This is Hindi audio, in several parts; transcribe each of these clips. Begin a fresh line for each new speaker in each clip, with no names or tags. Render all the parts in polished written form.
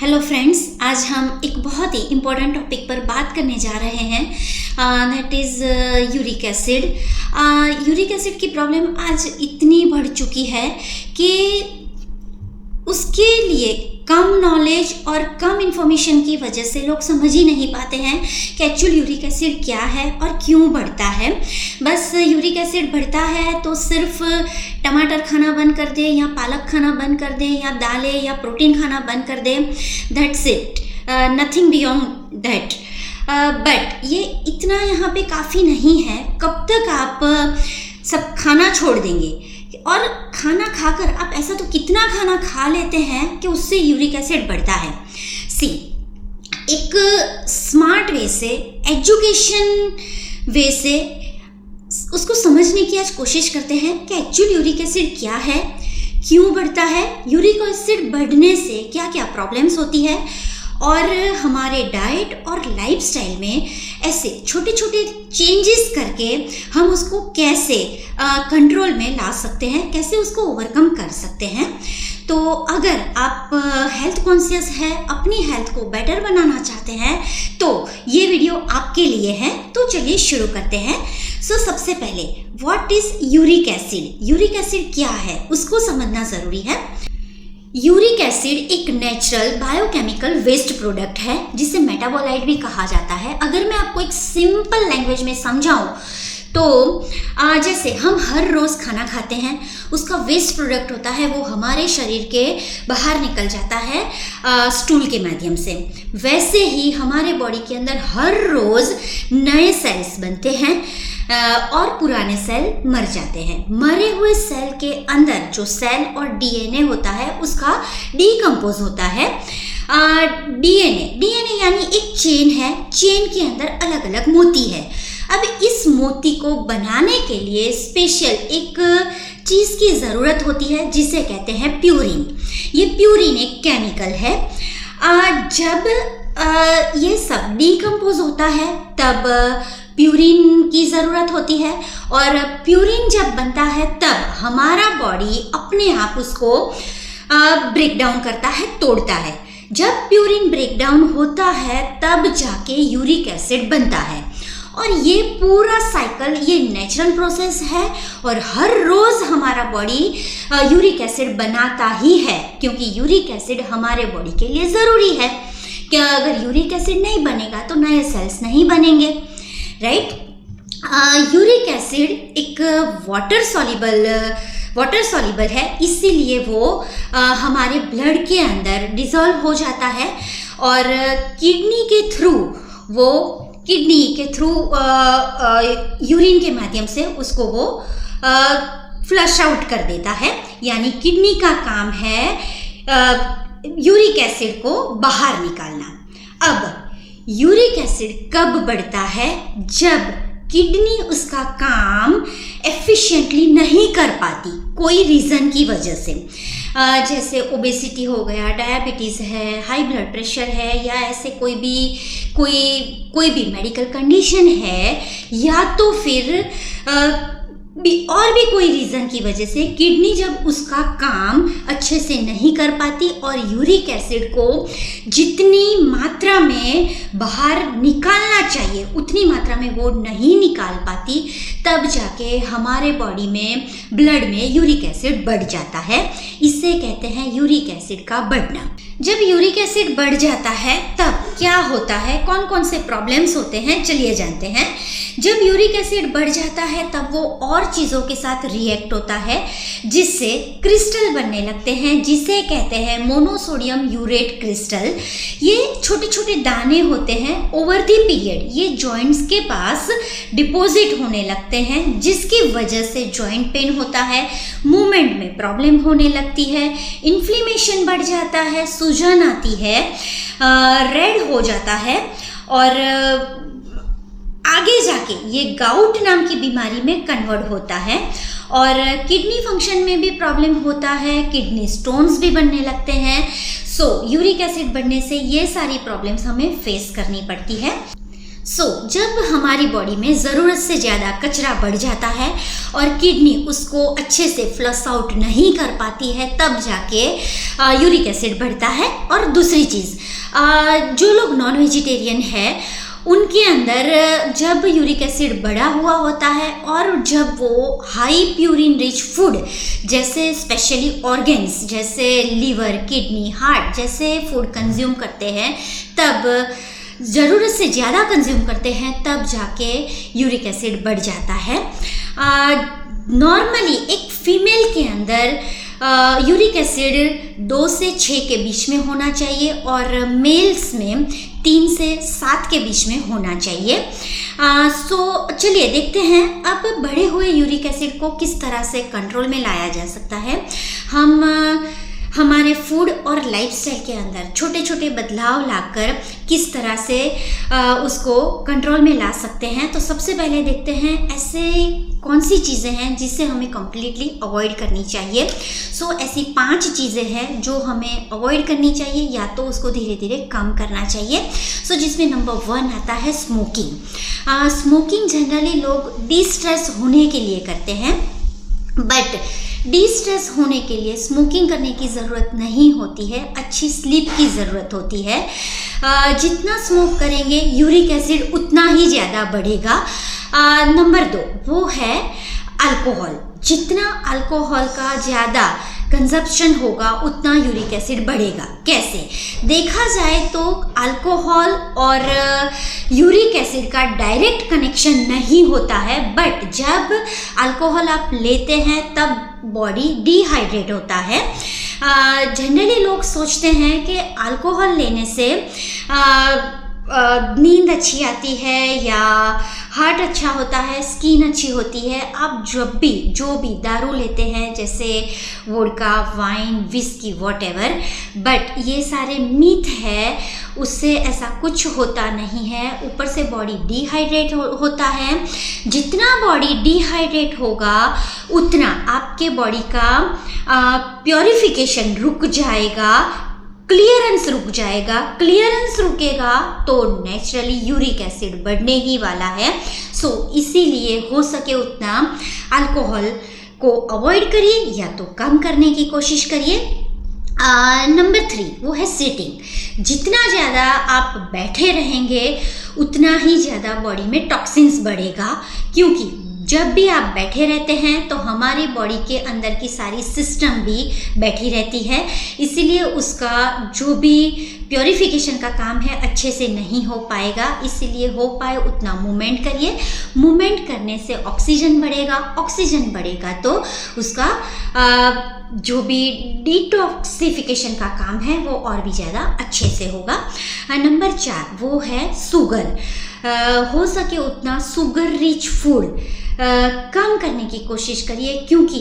हेलो फ्रेंड्स, आज हम एक बहुत ही इम्पोर्टेंट टॉपिक पर बात करने जा रहे हैं, that is uric acid. Uric acid की प्रॉब्लम आज इतनी बढ़ चुकी है कि उसके लिए कम नॉलेज और कम इन्फॉर्मेशन की वजह से लोग समझ ही नहीं पाते हैं कि एक्चुअल यूरिक एसिड क्या है और क्यों बढ़ता है। बस यूरिक एसिड बढ़ता है तो सिर्फ टमाटर खाना बंद कर दे या पालक खाना बंद कर दे या दालें या प्रोटीन खाना बंद कर दे, that's it, nothing beyond that. But ये इतना यहाँ पे काफ़ी नहीं है। कब तक आप सब खाना छोड़ देंगे? और खाना खाकर आप ऐसा तो कितना खाना खा लेते हैं कि उससे यूरिक एसिड बढ़ता है। एक स्मार्ट वे से, एजुकेशन वे से उसको समझने की आज कोशिश करते हैं कि एक्चुअल यूरिक एसिड क्या है, क्यों बढ़ता है, यूरिक एसिड बढ़ने से क्या क्या प्रॉब्लम्स होती है और हमारे डाइट और लाइफस्टाइल में ऐसे छोटे छोटे चेंजेस करके हम उसको कैसे कंट्रोल में ला सकते हैं, कैसे उसको ओवरकम कर सकते हैं। तो अगर आप हेल्थ कॉन्शियस है, अपनी हेल्थ को बेटर बनाना चाहते हैं तो ये वीडियो आपके लिए है। तो चलिए शुरू करते हैं। सबसे पहले what is uric acid? Uric acid क्या है उसको समझना ज़रूरी है। यूरिक एसिड एक नेचुरल बायोकेमिकल वेस्ट प्रोडक्ट है जिसे मेटाबोलाइट भी कहा जाता है। अगर मैं आपको एक सिंपल लैंग्वेज में समझाऊं तो जैसे हम हर रोज़ खाना खाते हैं, उसका वेस्ट प्रोडक्ट होता है, वो हमारे शरीर के बाहर निकल जाता है स्टूल के माध्यम से। वैसे ही हमारे बॉडी के अंदर हर रोज़ नए सेल्स बनते हैं और पुराने सेल मर जाते हैं। मरे हुए सेल के अंदर जो सेल और डीएनए होता है उसका डीकम्पोज होता है। डीएनए यानी एक चेन है, चेन के अंदर अलग अलग मोती है। अब इस मोती को बनाने के लिए स्पेशल एक चीज़ की ज़रूरत होती है जिसे कहते हैं प्यूरिन। ये प्यूरिन एक केमिकल है। जब ये सब डीकम्पोज होता है तब प्यूरिन की ज़रूरत होती है और प्यूरिन जब बनता है तब हमारा बॉडी अपने आप उसको ब्रेक डाउन करता है, तोड़ता है। जब प्यूरिन ब्रेक डाउन होता है तब जाके यूरिक एसिड बनता है और ये पूरा साइकिल, ये नेचुरल प्रोसेस है और हर रोज़ हमारा बॉडी यूरिक एसिड बनाता ही है क्योंकि यूरिक एसिड हमारे बॉडी के लिए ज़रूरी है। क्या अगर यूरिक एसिड नहीं बनेगा तो नए सेल्स नहीं बनेंगे, राइट? यूरिक एसिड एक वाटर सॉल्युबल है, इसीलिए वो हमारे ब्लड के अंदर डिज़ोल्व हो जाता है और किडनी के थ्रू यूरिन के माध्यम से उसको वो फ्लश आउट कर देता है। यानी किडनी का काम है यूरिक एसिड को बाहर निकालना। अब यूरिक एसिड कब बढ़ता है? जब किडनी उसका काम एफिशिएंटली नहीं कर पाती कोई रीज़न की वजह से, जैसे ओबेसिटी हो गया, डायबिटीज़ है, हाई ब्लड प्रेशर है या ऐसे कोई भी मेडिकल कंडीशन है, या तो फिर और भी कोई रीज़न की वजह से किडनी जब उसका काम अच्छे से नहीं कर पाती और यूरिक एसिड को जितनी मात्रा में बाहर निकालना चाहिए उतनी मात्रा में वो नहीं निकाल पाती, तब जाके हमारे बॉडी में, ब्लड में यूरिक एसिड बढ़ जाता है। इसे कहते हैं यूरिक एसिड का बढ़ना। जब यूरिक एसिड बढ़ जाता है तब क्या होता है, कौन कौन से प्रॉब्लम्स होते हैं, चलिए जानते हैं। जब यूरिक एसिड बढ़ जाता है तब वो और चीज़ों के साथ रिएक्ट होता है जिससे क्रिस्टल बनने लगते हैं जिसे कहते हैं मोनोसोडियम यूरेट क्रिस्टल। ये छोटे छोटे दाने होते हैं। ओवर द पीरियड ये जॉइंट्स के पास डिपॉजिट होने लगते हैं जिसकी वजह से जॉइंट पेन होता है, मूवमेंट में प्रॉब्लम होने लगती है, इन्फ्लेमेशन बढ़ जाता है, सूजन आती है, रेड हो जाता है और आगे जाके ये गाउट नाम की बीमारी में कन्वर्ट होता है और किडनी फंक्शन में भी प्रॉब्लम होता है, किडनी स्टोन्स भी बनने लगते हैं। यूरिक एसिड बढ़ने से ये सारी प्रॉब्लम्स हमें फेस करनी पड़ती है। जब हमारी बॉडी में ज़रूरत से ज़्यादा कचरा बढ़ जाता है और किडनी उसको अच्छे से फ्लश आउट नहीं कर पाती है, तब जाके यूरिक एसिड बढ़ता है। और दूसरी चीज़, जो लोग नॉन वेजिटेरियन है उनके अंदर जब यूरिक एसिड बढ़ा हुआ होता है और जब वो हाई प्यूरिन रिच फूड जैसे स्पेशली ऑर्गन्स जैसे लीवर, किडनी, हार्ट जैसे फूड कंज्यूम करते हैं, तब ज़रूरत से ज़्यादा कंज्यूम करते हैं, तब जाके यूरिक एसिड बढ़ जाता है। नॉर्मली एक फीमेल के अंदर यूरिक एसिड 2 से 6 के बीच में होना चाहिए और मेल्स में 3 से 7 के बीच में होना चाहिए। चलिए देखते हैं अब बढ़े हुए यूरिक एसिड को किस तरह से कंट्रोल में लाया जा सकता है। हम हमारे फूड और लाइफस्टाइल के अंदर छोटे छोटे बदलाव लाकर किस तरह से उसको कंट्रोल में ला सकते हैं। तो सबसे पहले देखते हैं ऐसे कौन सी चीज़ें हैं जिसे हमें कम्प्लीटली अवॉइड करनी चाहिए। ऐसी 5 चीज़ें हैं जो हमें अवॉइड करनी चाहिए या तो उसको धीरे धीरे कम करना चाहिए। जिसमें नंबर 1 आता है स्मोकिंग। स्मोकिंग जनरली लोग डिस्ट्रेस होने के लिए करते हैं, बट डिस्ट्रेस होने के लिए स्मोकिंग करने की ज़रूरत नहीं होती है, अच्छी स्लीप की ज़रूरत होती है। जितना स्मोक करेंगे यूरिक एसिड उतना ही ज़्यादा बढ़ेगा। नंबर 2 वो है अल्कोहल। जितना अल्कोहल का ज़्यादा कंजप्शन होगा उतना यूरिक एसिड बढ़ेगा। कैसे देखा जाए तो अल्कोहल और यूरिक एसिड का डायरेक्ट कनेक्शन नहीं होता है, बट जब अल्कोहल आप लेते हैं तब बॉडी डिहाइड्रेट होता है। जनरली लोग सोचते हैं कि अल्कोहल लेने से नींद अच्छी आती है या हार्ट अच्छा होता है, स्किन अच्छी होती है। आप जो भी दारू लेते हैं जैसे vodka, wine, whisky, whatever, but ये सारे मिथ है, उससे ऐसा कुछ होता नहीं है। ऊपर से बॉडी डिहाइड्रेट होता है। जितना बॉडी डिहाइड्रेट होगा उतना आपके बॉडी का प्योरिफिकेशन रुक जाएगा, क्लियरेंस रुक जाएगा। क्लियरेंस रुकेगा तो नेचुरली यूरिक एसिड बढ़ने ही वाला है। इसीलिए हो सके उतना अल्कोहल को अवॉइड करिए या तो कम करने की कोशिश करिए। नंबर 3 वो है सिटिंग। जितना ज़्यादा आप बैठे रहेंगे उतना ही ज़्यादा बॉडी में टॉक्सिन्स बढ़ेगा, क्योंकि जब भी आप बैठे रहते हैं तो हमारी बॉडी के अंदर की सारी सिस्टम भी बैठी रहती है, इसीलिए उसका जो भी प्योरिफिकेशन का काम है अच्छे से नहीं हो पाएगा। इसीलिए हो पाए उतना मूवमेंट करिए। मूवमेंट करने से ऑक्सीजन बढ़ेगा, ऑक्सीजन बढ़ेगा तो उसका जो भी डिटॉक्सिफिकेशन का काम है वो और भी ज़्यादा अच्छे से होगा। नंबर 4 वो है शुगर। हो सके उतना शुगर रिच फूड कम करने की कोशिश करिए, क्योंकि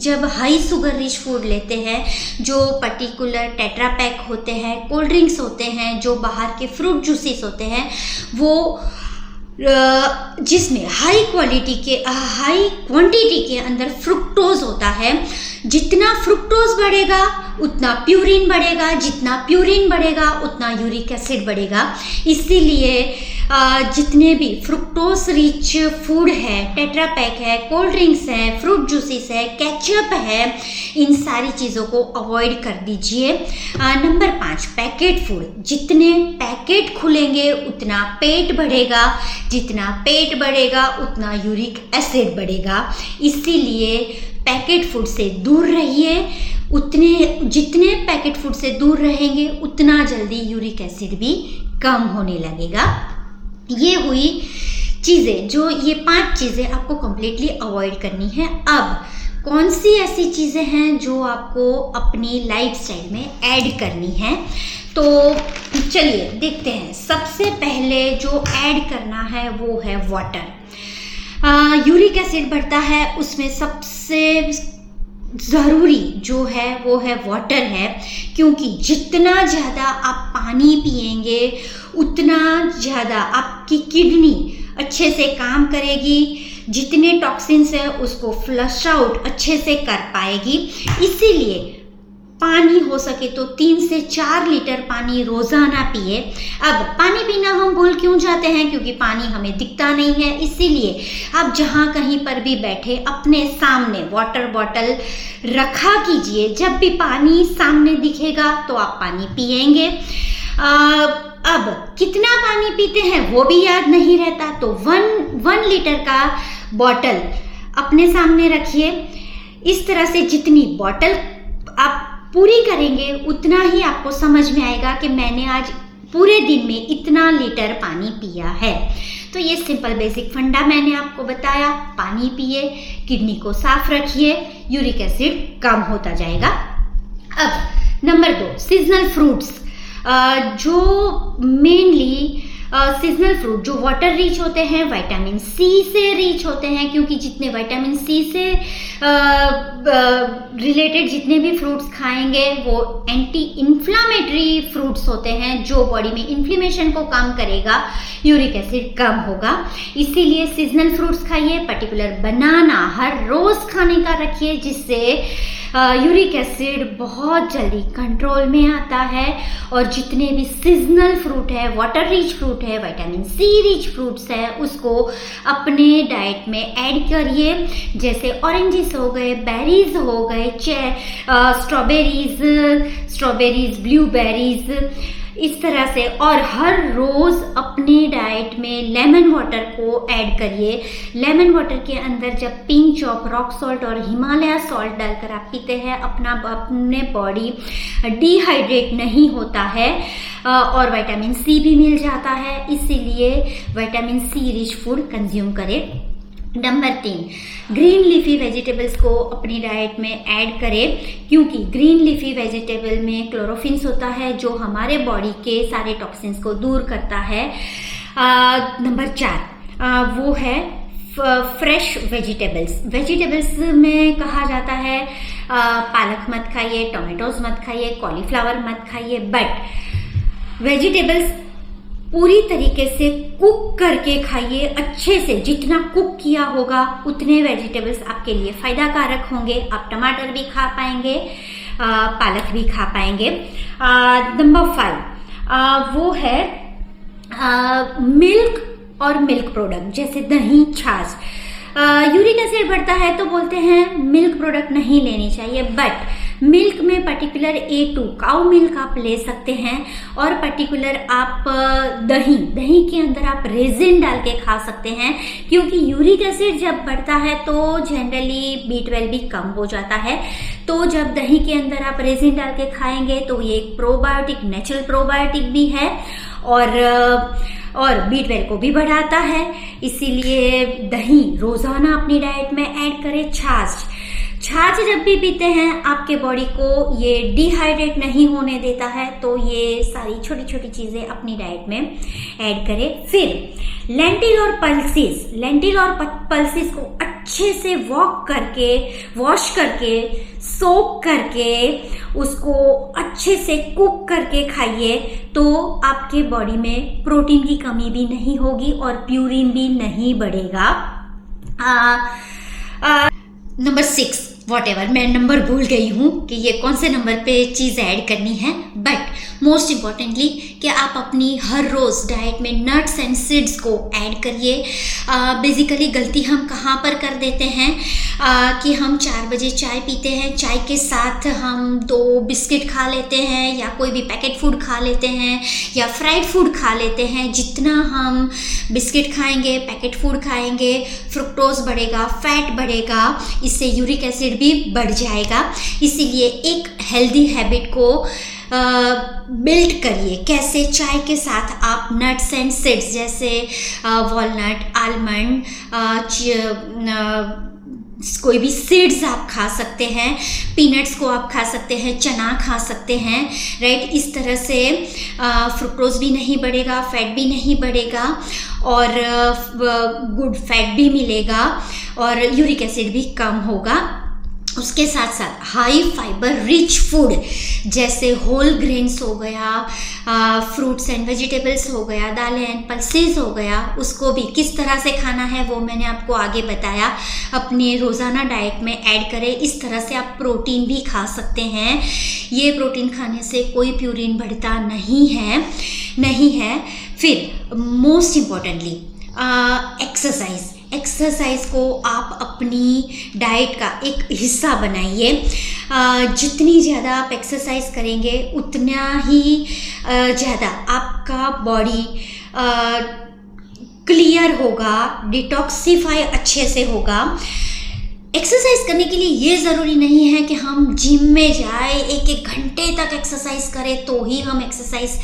जब हाई शुगर रिच फूड लेते हैं, जो पर्टिकुलर टेट्रा पैक होते हैं, कोल्ड ड्रिंक्स होते हैं, जो बाहर के फ्रूट जूसेस होते हैं, वो जिसमें हाई क्वांटिटी के अंदर फ्रुक्टोज होता है। जितना फ्रुक्टोज बढ़ेगा उतना प्यूरिन बढ़ेगा, जितना प्यूरिन बढ़ेगा उतना यूरिक एसिड बढ़ेगा। इसीलिए जितने भी फ्रुक्टोज रिच फूड है, टेट्रा पैक है, कोल्ड ड्रिंक्स है, फ्रूट जूसेस है, केचप है, इन सारी चीज़ों को अवॉइड कर दीजिए। Number 5 packet food. जितने पैकेट खुलेंगे उतना पेट बढ़ेगा, जितना पेट बढ़ेगा उतना यूरिक एसिड बढ़ेगा। इसीलिए पैकेट फूड से दूर रहिए। जितने पैकेट फूड से दूर रहेंगे उतना जल्दी यूरिक एसिड भी कम होने लगेगा। ये हुई चीज़ें, जो ये 5 चीज़ें आपको कम्प्लीटली अवॉइड करनी है। अब कौन सी ऐसी चीज़ें हैं जो आपको अपनी लाइफस्टाइल में ऐड करनी है, तो चलिए देखते हैं। सबसे पहले जो ऐड करना है वो है वाटर। यूरिक एसिड बढ़ता है, उसमें सबसे ज़रूरी जो है वो है वाटर है, क्योंकि जितना ज़्यादा आप पानी पिएंगे उतना ज़्यादा आपकी किडनी अच्छे से काम करेगी, जितने टॉक्सिन्स हैं उसको फ्लश आउट अच्छे से कर पाएगी। इसीलिए पानी हो सके तो 3 से 4 लीटर पानी रोजाना पिए। अब पानी पीना हम भूल क्यों जाते हैं? क्योंकि पानी हमें दिखता नहीं है, इसीलिए आप जहाँ कहीं पर भी बैठे अपने सामने वाटर बॉटल रखा कीजिए। जब भी पानी सामने दिखेगा तो आप पानी पिएंगे। अब कितना पानी पीते हैं वो भी याद नहीं रहता, तो 1 लीटर का बॉटल अपने सामने रखिए। इस तरह से जितनी बॉटल आप पूरी करेंगे उतना ही आपको समझ में आएगा कि मैंने आज पूरे दिन में इतना लीटर पानी पिया है। तो ये सिंपल बेसिक फंडा मैंने आपको बताया। पानी पिए, किडनी को साफ रखिए, यूरिक एसिड कम होता जाएगा। अब नंबर 2, सीजनल फ्रूट्स। जो मेनली सीजनल फ्रूट जो वाटर रिच होते हैं, विटामिन सी से रिच होते हैं, क्योंकि जितने विटामिन सी से रिलेटेड जितने भी फ्रूट्स खाएंगे वो एंटी इन्फ्लामेटरी फ्रूट्स होते हैं, जो बॉडी में इन्फ्लेमेशन को कम करेगा, यूरिक एसिड कम होगा। इसीलिए सीजनल फ्रूट्स खाइए। पर्टिकुलर बनाना हर रोज खाने का रखिए, जिससे यूरिक एसिड बहुत जल्दी कंट्रोल में आता है। और जितने भी सीजनल फ्रूट है, वाटर रिच फ्रूट है, विटामिन सी रिच फ्रूट्स है, उसको अपने डाइट में ऐड करिए। जैसे ऑरेंजेस हो गए, बेरीज हो गए, स्ट्रॉबेरीज, ब्लूबेरीज, इस तरह से। और हर रोज अपने डाइट में लेमन वाटर को ऐड करिए। लेमन वाटर के अंदर जब पिंच ऑफ रॉक सॉल्ट और हिमालय सॉल्ट डालकर आप पीते हैं, अपने बॉडी डिहाइड्रेट नहीं होता है और विटामिन सी भी मिल जाता है। इसीलिए vitamin C rich food consume करें। नंबर 3, ग्रीन लीफी वेजिटेबल्स को अपनी डाइट में ऐड करें, क्योंकि ग्रीन लीफी वेजिटेबल में क्लोरोफिन्स होता है जो हमारे बॉडी के सारे टॉक्सिन्स को दूर करता है। नंबर 4 वो है फ्रेश वेजिटेबल्स में कहा जाता है पालक मत खाइए, टोमेटोज मत खाइए, कॉलीफ्लावर मत खाइए, बट वेजिटेबल्स पूरी तरीके से कुक करके खाइए। अच्छे से जितना कुक किया होगा उतने वेजिटेबल्स आपके लिए फायदा कारक होंगे। आप टमाटर भी खा पाएंगे, पालक भी खा पाएंगे। नंबर 5 वो है मिल्क और मिल्क प्रोडक्ट, जैसे दही, छाछ। यूरिक एसिड बढ़ता है तो बोलते हैं मिल्क प्रोडक्ट नहीं लेनी चाहिए, बट मिल्क में पर्टिकुलर A2 काउ मिल्क आप ले सकते हैं। और पर्टिकुलर आप दही के अंदर आप रेजिन डाल के खा सकते हैं, क्योंकि यूरिक एसिड जब बढ़ता है तो जनरली B12 भी कम हो जाता है। तो जब दही के अंदर आप रेजिन डाल के खाएंगे तो ये एक प्रोबायोटिक, नेचुरल प्रोबायोटिक भी है और B12 को भी बढ़ाता है। इसीलिए दही रोजाना अपनी डाइट में ऐड करें। छाछ जब भी पीते हैं आपके बॉडी को ये डिहाइड्रेट नहीं होने देता है, तो ये सारी छोटी छोटी चीजें अपनी डाइट में ऐड करें। फिर लेंटिल और पल्सेस को अच्छे से वॉश करके सोक करके उसको अच्छे से कुक करके खाइए, तो आपके बॉडी में प्रोटीन की कमी भी नहीं होगी और प्यूरिन भी नहीं बढ़ेगा। नंबर 6, वॉटेवर, मैं नंबर भूल गई हूँ कि ये कौन से नंबर पे चीज़ ऐड करनी है, बट मोस्ट इम्पॉर्टेंटली कि आप अपनी हर रोज़ डाइट में नट्स एंड सीड्स को ऐड करिए। बेसिकली गलती हम कहाँ पर कर देते हैं कि हम 4 बजे चाय पीते हैं, चाय के साथ हम 2 बिस्किट खा लेते हैं या कोई भी पैकेट फूड खा लेते हैं या फ्राइड फूड खा लेते हैं। जितना हम बिस्किट खाएंगे, पैकेट फूड खाएंगे, फ्रुक्टोज बढ़ेगा, फैट बढ़ेगा, इससे यूरिक एसिड भी बढ़ जाएगा। इसीलिए एक हेल्दी हैबिट को बिल्ड करिए। कैसे? चाय के साथ आप नट्स एंड सीड्स जैसे वॉलनट, आलमंड, कोई भी सीड्स आप खा सकते हैं, पीनट्स को आप खा सकते हैं, चना खा सकते हैं, राइट। इस तरह से फ्रुक्टोज भी नहीं बढ़ेगा, फैट भी नहीं बढ़ेगा और गुड फैट भी मिलेगा और यूरिक एसिड भी कम होगा। उसके साथ साथ हाई फाइबर रिच फूड जैसे होल ग्रेन्स हो गया, फ्रूट्स एंड वेजिटेबल्स हो गया, दालें एंड पल्सेस हो गया, उसको भी किस तरह से खाना है वो मैंने आपको आगे बताया। अपने रोज़ाना डाइट में ऐड करें। इस तरह से आप प्रोटीन भी खा सकते हैं। ये प्रोटीन खाने से कोई प्यूरिन बढ़ता नहीं है। फिर मोस्ट इम्पॉर्टेंटली एक्सरसाइज को आप अपनी डाइट का एक हिस्सा बनाइए। जितनी ज़्यादा आप एक्सरसाइज करेंगे उतना ही ज़्यादा आपका बॉडी क्लियर होगा, डिटॉक्सिफाई अच्छे से होगा। एक्सरसाइज करने के लिए ये ज़रूरी नहीं है कि हम जिम में जाए 1-1 घंटे तक एक्सरसाइज करें तो ही हम एक्सरसाइज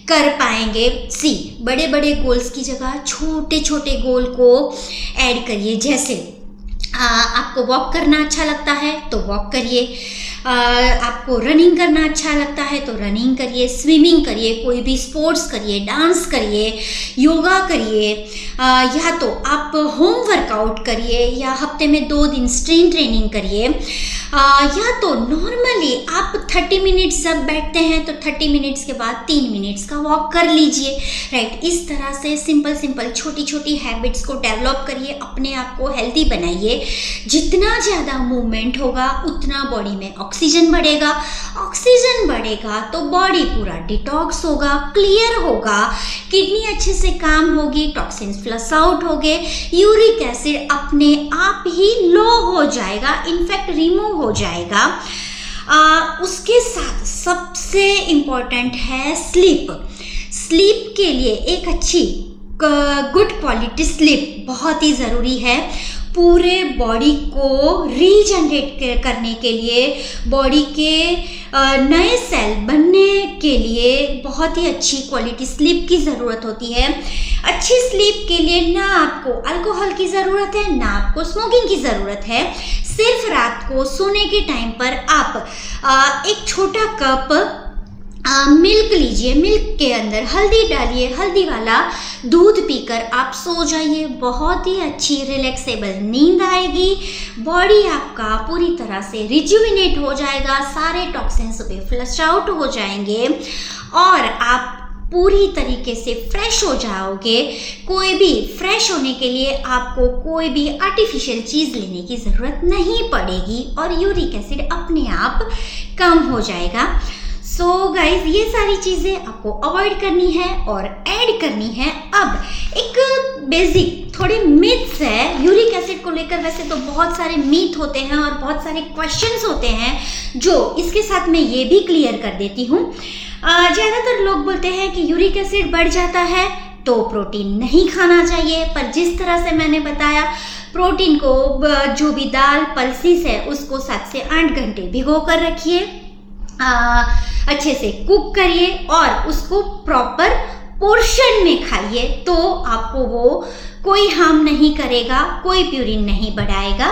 कर पाएंगे। बड़े बड़े गोल्स की जगह छोटे छोटे गोल को ऐड करिए। जैसे आपको वॉक करना अच्छा लगता है तो वॉक करिए, आपको रनिंग करना अच्छा लगता है तो रनिंग करिए, स्विमिंग करिए, कोई भी स्पोर्ट्स करिए, डांस करिए, योगा करिए, या तो आप होम वर्कआउट करिए या हफ्ते में 2 दिन स्ट्रेंथ ट्रेनिंग करिए, या तो नॉर्मली आप 30 मिनट्स जब बैठते हैं तो 30 मिनट्स के बाद 3 मिनट्स का वॉक कर लीजिए। राइट, इस तरह से सिंपल छोटी छोटी हैबिट्स को डेवलप करिए, अपने आप को हेल्दी बनाइए। जितना ज़्यादा मूवमेंट होगा उतना बॉडी में ऑक्सीजन बढ़ेगा तो बॉडी पूरा डिटॉक्स होगा, क्लियर होगा, किडनी अच्छे से काम होगी, टॉक्सिन्स फ्लश आउट होंगे, यूरिक एसिड अपने आप ही लो हो जाएगा, इनफैक्ट रिमूव हो जाएगा। उसके साथ सबसे इम्पॉर्टेंट है स्लीप के लिए एक अच्छी गुड क्वालिटी स्लीप बहुत ही ज़रूरी है। पूरे बॉडी को रीजनरेट करने के लिए, बॉडी के नए सेल बनने के लिए बहुत ही अच्छी क्वालिटी स्लीप की ज़रूरत होती है। अच्छी स्लीप के लिए ना आपको अल्कोहल की ज़रूरत है ना आपको स्मोकिंग की ज़रूरत है। सिर्फ रात को सोने के टाइम पर आप एक छोटा कप मिल्क लीजिए, मिल्क के अंदर हल्दी डालिए, हल्दी वाला दूध पीकर आप सो जाइए। बहुत ही अच्छी रिलैक्सेबल नींद आएगी, बॉडी आपका पूरी तरह से रिजुविनेट हो जाएगा, सारे टॉक्सिन्स भी फ्लश आउट हो जाएंगे और आप पूरी तरीके से फ्रेश हो जाओगे। कोई भी फ्रेश होने के लिए आपको कोई भी आर्टिफिशियल चीज़ लेने की ज़रूरत नहीं पड़ेगी और यूरिक एसिड अपने आप कम हो जाएगा। सो गाइज, ये सारी चीज़ें आपको अवॉइड करनी है और ऐड करनी है। अब एक बेसिक थोड़े मिथ्स है यूरिक एसिड को लेकर। वैसे तो बहुत सारे मीथ होते हैं और बहुत सारे क्वेश्चंस होते हैं जो इसके साथ मैं ये भी क्लियर कर देती हूँ। ज़्यादातर लोग बोलते हैं कि यूरिक एसिड बढ़ जाता है तो प्रोटीन नहीं खाना चाहिए, पर जिस तरह से मैंने बताया प्रोटीन को जो भी दाल पल्सेस है उसको 7 से 8 घंटे भिगो कर रखिए, अच्छे से कुक करिए और उसको प्रॉपर पोर्शन में खाइए तो आपको वो कोई हार्म नहीं करेगा, कोई प्यूरिन नहीं बढ़ाएगा।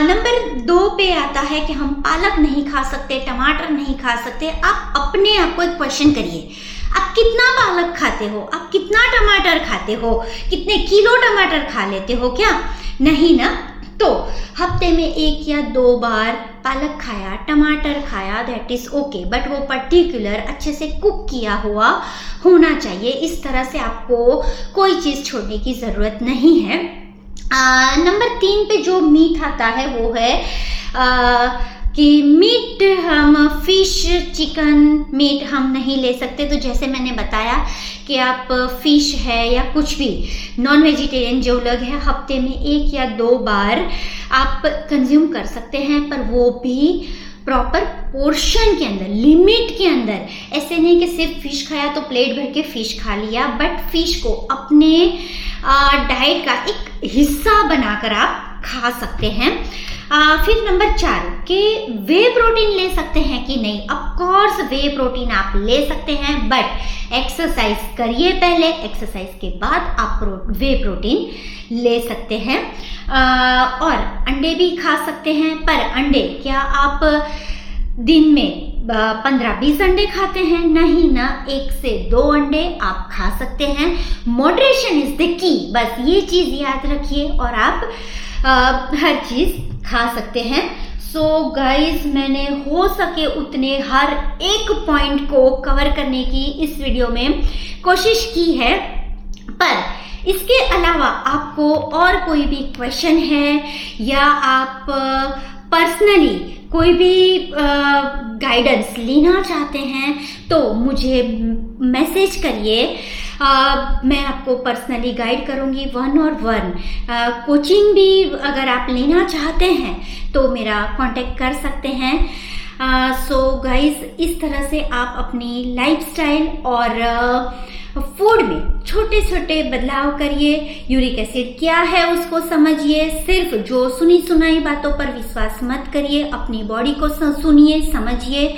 नंबर 2 पे आता है कि हम पालक नहीं खा सकते, टमाटर नहीं खा सकते। आप अपने आप को एक क्वेश्चन करिए, आप कितना पालक खाते हो, आप कितना टमाटर खाते हो, कितने किलो टमाटर खा लेते हो क्या? नहीं ना। तो हफ्ते में 1 या 2 बार पालक खाया, टमाटर खाया, दैट इज़ ओके, बट वो पर्टिकुलर अच्छे से कुक किया हुआ होना चाहिए। इस तरह से आपको कोई चीज़ छोड़ने की ज़रूरत नहीं है। नंबर 3 पे जो मीट आता है वो है कि मीट हम फिश चिकन मीट हम नहीं ले सकते। तो जैसे मैंने बताया कि आप फिश है या कुछ भी नॉन वेजिटेरियन जो लोग हैं हफ्ते में 1 या 2 बार आप कंज्यूम कर सकते हैं, पर वो भी प्रॉपर पोर्शन के अंदर, लिमिट के अंदर। ऐसे नहीं कि सिर्फ फिश खाया तो प्लेट भर के फिश खा लिया, बट फिश को अपने डाइट का एक हिस्सा बनाकर आप खा सकते हैं। फिर नंबर 4 कि वे प्रोटीन ले सकते हैं कि नहीं। ऑफ कोर्स वे प्रोटीन आप ले सकते हैं, बट एक्सरसाइज करिए पहले, एक्सरसाइज के बाद आप वे प्रोटीन ले सकते हैं। और अंडे भी खा सकते हैं, पर अंडे क्या आप दिन में 15-20 अंडे खाते हैं? नहीं ना, 1 से 2 अंडे आप खा सकते हैं। मॉडरेशन इज द की, बस ये चीज़ याद रखिए और आप हर चीज़ खा सकते हैं। सो गाइस, मैंने हो सके उतने हर एक पॉइंट को कवर करने की इस वीडियो में कोशिश की है, पर इसके अलावा आपको और कोई भी क्वेश्चन है या आप पर्सनली कोई भी गाइडेंस लेना चाहते हैं तो मुझे मैसेज करिए। मैं आपको पर्सनली गाइड करूंगी 1-on-1। कोचिंग भी अगर आप लेना चाहते हैं तो मेरा कांटेक्ट कर सकते हैं। सो गाइस, इस तरह से आप अपनी लाइफस्टाइल और फूड में छोटे छोटे बदलाव करिए। यूरिक एसिड क्या है उसको समझिए, सिर्फ जो सुनी सुनाई बातों पर विश्वास मत करिए, अपनी बॉडी को सुनिए, समझिए।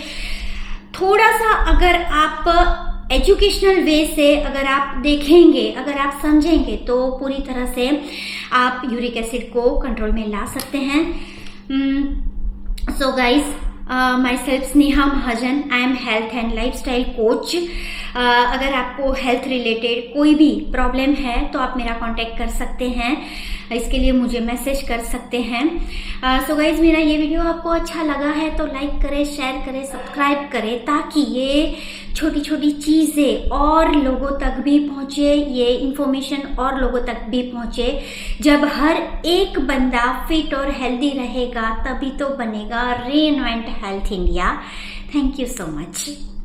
थोड़ा सा अगर आप एजुकेशनल वे से अगर आप देखेंगे, अगर आप समझेंगे तो पूरी तरह से आप यूरिक एसिड को कंट्रोल में ला सकते हैं। So guys, myself Sneha Mahajan, I am health and lifestyle coach. अगर आपको हेल्थ रिलेटेड कोई भी प्रॉब्लम है तो आप मेरा कांटेक्ट कर सकते हैं, इसके लिए मुझे मैसेज कर सकते हैं। सो गाइज, मेरा ये वीडियो आपको अच्छा लगा है तो लाइक करें, शेयर करें, सब्सक्राइब करें, ताकि ये छोटी छोटी चीज़ें और लोगों तक भी पहुँचे, ये इन्फॉर्मेशन और लोगों तक भी पहुँचे। जब हर एक बंदा फिट और हेल्दी रहेगा तभी तो बनेगा reinvent health India. Thank you so much.